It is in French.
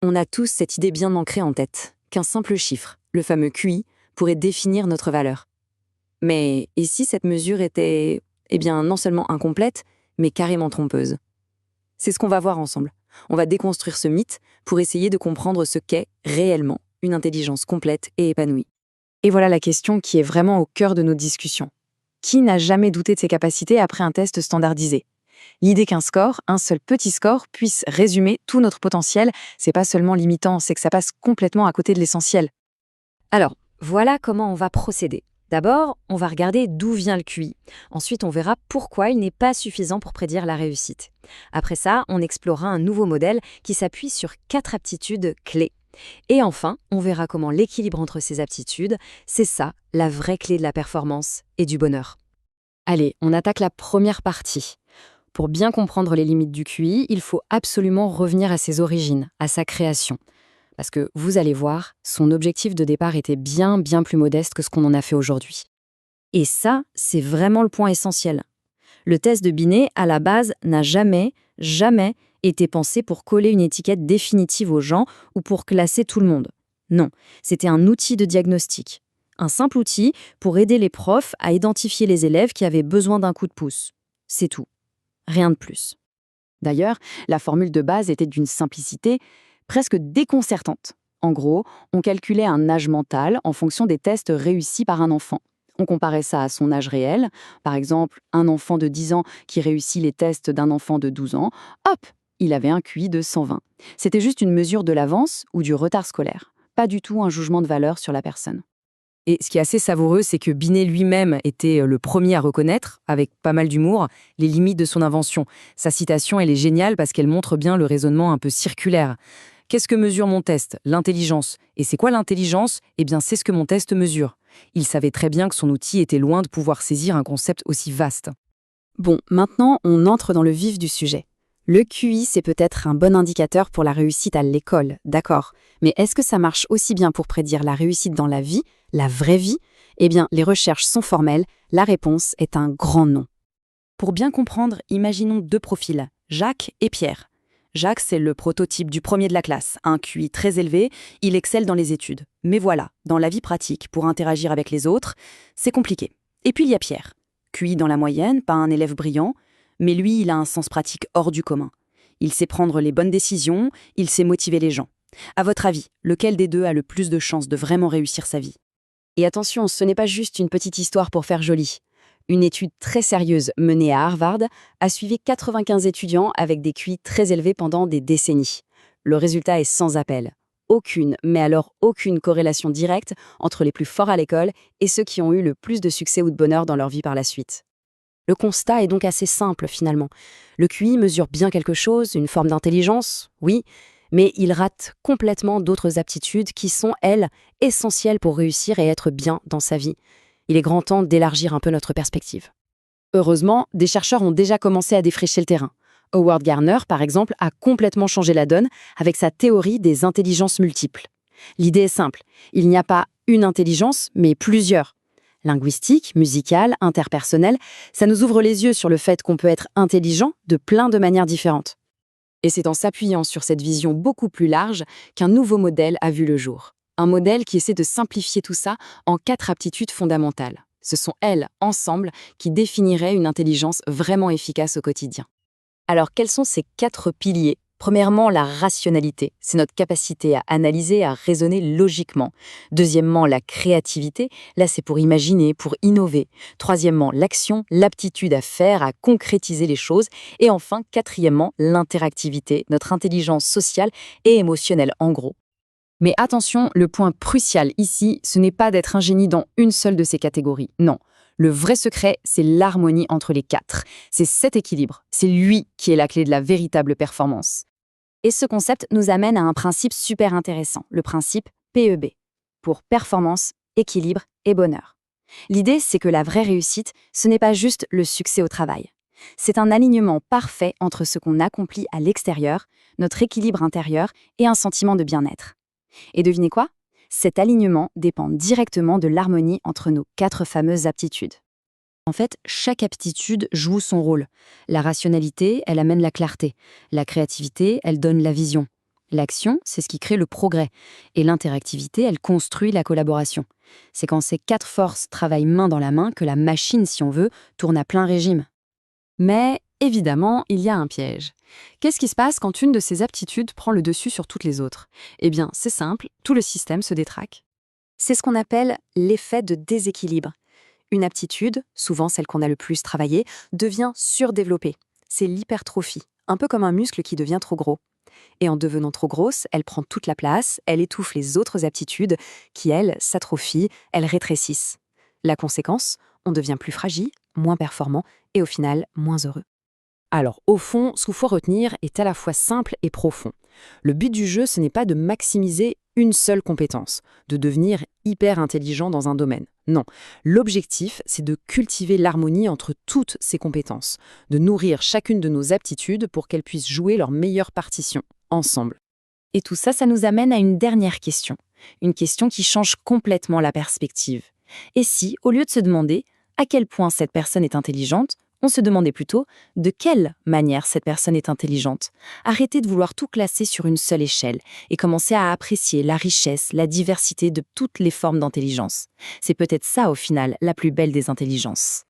On a tous cette idée bien ancrée en tête, qu'un simple chiffre, le fameux QI, pourrait définir notre valeur. Mais et si cette mesure était, non seulement incomplète, mais carrément trompeuse? C'est ce qu'on va voir ensemble. On va déconstruire ce mythe pour essayer de comprendre ce qu'est réellement une intelligence complète et épanouie. Et voilà la question qui est vraiment au cœur de nos discussions. Qui n'a jamais douté de ses capacités après un test standardisé? L'idée qu'un score, un seul petit score, puisse résumer tout notre potentiel, c'est pas seulement limitant, c'est que ça passe complètement à côté de l'essentiel. Alors, voilà comment on va procéder. D'abord, on va regarder d'où vient le QI. Ensuite, on verra pourquoi il n'est pas suffisant pour prédire la réussite. Après ça, on explorera un nouveau modèle qui s'appuie sur 4 aptitudes clés. Et enfin, on verra comment l'équilibre entre ces aptitudes, c'est ça, la vraie clé de la performance et du bonheur. Allez, on attaque la première partie. Pour bien comprendre les limites du QI, il faut absolument revenir à ses origines, à sa création. Parce que, vous allez voir, son objectif de départ était bien plus modeste que ce qu'on en a fait aujourd'hui. Et ça, c'est vraiment le point essentiel. Le test de Binet, à la base, n'a jamais été pensé pour coller une étiquette définitive aux gens ou pour classer tout le monde. Non, c'était un outil de diagnostic. Un simple outil pour aider les profs à identifier les élèves qui avaient besoin d'un coup de pouce. C'est tout. Rien de plus. D'ailleurs, la formule de base était d'une simplicité presque déconcertante. En gros, on calculait un âge mental en fonction des tests réussis par un enfant. On comparait ça à son âge réel. Par exemple, un enfant de 10 ans qui réussit les tests d'un enfant de 12 ans, hop, il avait un QI de 120. C'était juste une mesure de l'avance ou du retard scolaire. Pas du tout un jugement de valeur sur la personne. Et ce qui est assez savoureux, c'est que Binet lui-même était le premier à reconnaître, avec pas mal d'humour, les limites de son invention. Sa citation, elle est géniale parce qu'elle montre bien le raisonnement un peu circulaire. Qu'est-ce que mesure mon test? L'intelligence. Et c'est quoi l'intelligence? Eh bien, c'est ce que mon test mesure. Il savait très bien que son outil était loin de pouvoir saisir un concept aussi vaste. Bon, maintenant, on entre dans le vif du sujet. Le QI, c'est peut-être un bon indicateur pour la réussite à l'école, d'accord. Mais est-ce que ça marche aussi bien pour prédire la réussite dans la vie, la vraie vie? Eh bien, les recherches sont formelles, la réponse est un grand non. Pour bien comprendre, imaginons 2 profils, Jacques et Pierre. Jacques, c'est le prototype du premier de la classe, un QI très élevé, il excelle dans les études. Mais voilà, dans la vie pratique, pour interagir avec les autres, c'est compliqué. Et puis il y a Pierre. QI dans la moyenne, pas un élève brillant, mais lui, il a un sens pratique hors du commun. Il sait prendre les bonnes décisions, il sait motiver les gens. À votre avis, lequel des deux a le plus de chances de vraiment réussir sa vie? Et attention, ce n'est pas juste une petite histoire pour faire joli. Une étude très sérieuse menée à Harvard a suivi 95 étudiants avec des QI très élevés pendant des décennies. Le résultat est sans appel. Aucune, mais alors aucune corrélation directe entre les plus forts à l'école et ceux qui ont eu le plus de succès ou de bonheur dans leur vie par la suite. Le constat est donc assez simple finalement. Le QI mesure bien quelque chose, une forme d'intelligence, oui, mais il rate complètement d'autres aptitudes qui sont, elles, essentielles pour réussir et être bien dans sa vie. Il est grand temps d'élargir un peu notre perspective. Heureusement, des chercheurs ont déjà commencé à défricher le terrain. Howard Gardner, par exemple, a complètement changé la donne avec sa théorie des intelligences multiples. L'idée est simple, il n'y a pas une intelligence, mais plusieurs. Linguistique, musicale, interpersonnelle, ça nous ouvre les yeux sur le fait qu'on peut être intelligent de plein de manières différentes. Et c'est en s'appuyant sur cette vision beaucoup plus large qu'un nouveau modèle a vu le jour. Un modèle qui essaie de simplifier tout ça en 4 aptitudes fondamentales. Ce sont elles, ensemble, qui définiraient une intelligence vraiment efficace au quotidien. Alors, quels sont ces 4 piliers? Premièrement, la rationalité, c'est notre capacité à analyser, à raisonner logiquement. Deuxièmement, la créativité, là c'est pour imaginer, pour innover. Troisièmement, l'action, l'aptitude à faire, à concrétiser les choses. Et enfin, quatrièmement, l'interactivité, notre intelligence sociale et émotionnelle en gros. Mais attention, le point crucial ici, ce n'est pas d'être un génie dans une seule de ces catégories, non. Le vrai secret, c'est l'harmonie entre les 4. C'est cet équilibre, c'est lui qui est la clé de la véritable performance. Et ce concept nous amène à un principe super intéressant, le principe PEB, pour performance, équilibre et bonheur. L'idée, c'est que la vraie réussite, ce n'est pas juste le succès au travail. C'est un alignement parfait entre ce qu'on accomplit à l'extérieur, notre équilibre intérieur et un sentiment de bien-être. Et devinez quoi? Cet alignement dépend directement de l'harmonie entre nos 4 fameuses aptitudes. En fait, chaque aptitude joue son rôle. La rationalité, elle amène la clarté. La créativité, elle donne la vision. L'action, c'est ce qui crée le progrès. Et l'interactivité, elle construit la collaboration. C'est quand ces 4 forces travaillent main dans la main que la machine, si on veut, tourne à plein régime. Mais évidemment, il y a un piège. Qu'est-ce qui se passe quand une de ces aptitudes prend le dessus sur toutes les autres? Eh bien, c'est simple, tout le système se détraque. C'est ce qu'on appelle l'effet de déséquilibre. Une aptitude, souvent celle qu'on a le plus travaillée, devient surdéveloppée. C'est l'hypertrophie, un peu comme un muscle qui devient trop gros. Et en devenant trop grosse, elle prend toute la place, elle étouffe les autres aptitudes qui, elles, s'atrophient, elles rétrécissent. La conséquence, on devient plus fragile, moins performant et au final moins heureux. Alors, au fond, ce qu'il faut retenir est à la fois simple et profond. Le but du jeu, ce n'est pas de maximiser une seule compétence, de devenir hyper intelligent dans un domaine. Non, l'objectif, c'est de cultiver l'harmonie entre toutes ces compétences, de nourrir chacune de nos aptitudes pour qu'elles puissent jouer leur meilleure partition, ensemble. Et tout ça, ça nous amène à une dernière question. Une question qui change complètement la perspective. Et si, au lieu de se demander à quel point cette personne est intelligente, on se demandait plutôt de quelle manière cette personne est intelligente. Arrêtez de vouloir tout classer sur une seule échelle et commencer à apprécier la richesse, la diversité de toutes les formes d'intelligence. C'est peut-être ça, au final, la plus belle des intelligences.